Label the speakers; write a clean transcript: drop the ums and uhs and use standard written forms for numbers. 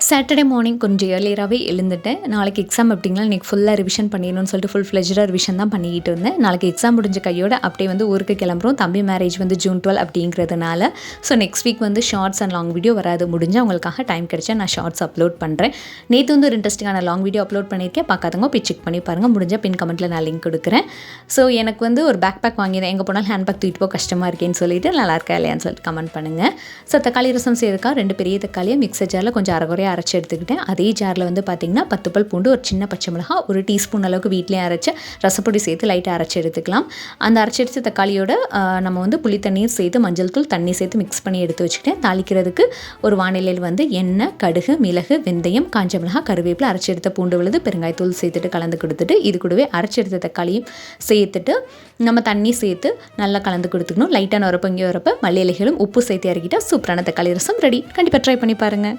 Speaker 1: Saturday morning கொஞ்சம் ஏர்லியராகவே எழுந்துட்டேன். நாளைக்கு exam அப்படிங்களா இன்றைக்கி ஃபுல்லாக ரிவிஷன் பண்ணிடணும்னு சொல்லிட்டு ஃபுல் ஃப்ளெஜ்டாக ரிவிஷன் தான் பண்ணிக்கிட்டு இருந்தேன். நாளைக்கு எக்ஸாம் முடிஞ்ச கையோட அப்படியே வந்து ஊருக்கு கிளம்புறோம். தம்பி மேரேஜ் வந்து June 12 அப்படிங்கிறதுனால. ஸோ நெக்ஸ்ட் வீக் வந்து ஷார்ட்ஸ் அண்ட் லாங் வீடியோ வராது. முடிஞ்சால் உங்களுக்காக டைம் கிடைச்சா நான் ஷார்ட்ஸ் அப்லோட் பண்ணுறேன். நேற்று வந்து ஒரு இன்ட்ரெஸ்டிங்கான லாங் வீடியோ அப்லோட் பண்ணியிருக்கேன். பார்க்காதவங்க போய் செக் பண்ணி பாருங்கள். முடிஞ்சால் பின் கமெண்ட்டில் நான் லிங்க் கொடுக்குறேன். ஸோ எனக்கு வந்து ஒரு பேக் பேக் வாங்கினேன். எங்கே போனாலும் ஹேண்ட் பேக் தூக்கிட்டு போக கஷ்டமாக இருக்கேன்னு சொல்லிட்டு நல்லா இருக்கா இல்லையான்னு சொல்லிட்டு கமெண்ட் பண்ணுங்கள். ஸோ தக்காளி ரசம் செய்யறதுக்கா 2 பெரிய தக்காளியை மிக்சர் ஜாரில் கொஞ்சம் அரைகுறையாக அரைச்சி எடுத்துக்கிட்டேன். அதே ஜாரில் வந்து பார்த்திங்கன்னா 10 பல் பூண்டு, ஒரு சின்ன பச்சை மிளகாய், 1 டீஸ்பூன் அளவுக்கு வீட்டிலே அரைச்சி ரசப்பொடி சேர்த்து லைட்டாக அரைச்சி எடுத்துக்கலாம். அந்த அரைச்சி எடுத்து தக்காளியோட நம்ம வந்து புளி தண்ணியும் சேர்த்து மஞ்சள் தூள் தண்ணி சேர்த்து மிக்ஸ் பண்ணி எடுத்து வச்சுக்கிட்டேன். தாளிக்கிறதுக்கு ஒரு வானிலையில் வந்து எண்ணெய், கடுகு, மிளகு, வெந்தயம், காஞ்ச மிளகாய், கருவேப்பிலை, அரைச்சி எடுத்த பூண்டு விழுது, பெருங்காயத்தூள் சேர்த்துட்டு கலந்து கொடுத்துட்டு இது கூடவே அரைச்சி எடுத்த தக்காளியும் சேர்த்துட்டு நம்ம தண்ணி சேர்த்து நல்லா கலந்து கொடுத்துக்கணும். லைட்டான உரப்பங்கி வரப்போ மல்லி இலைகளும் உப்பு சேர்த்து இறக்கிட்டால் சூப்பரான தக்காளி ரசம் ரெடி. கண்டிப்பாக ட்ரை பண்ணி பாருங்கள்.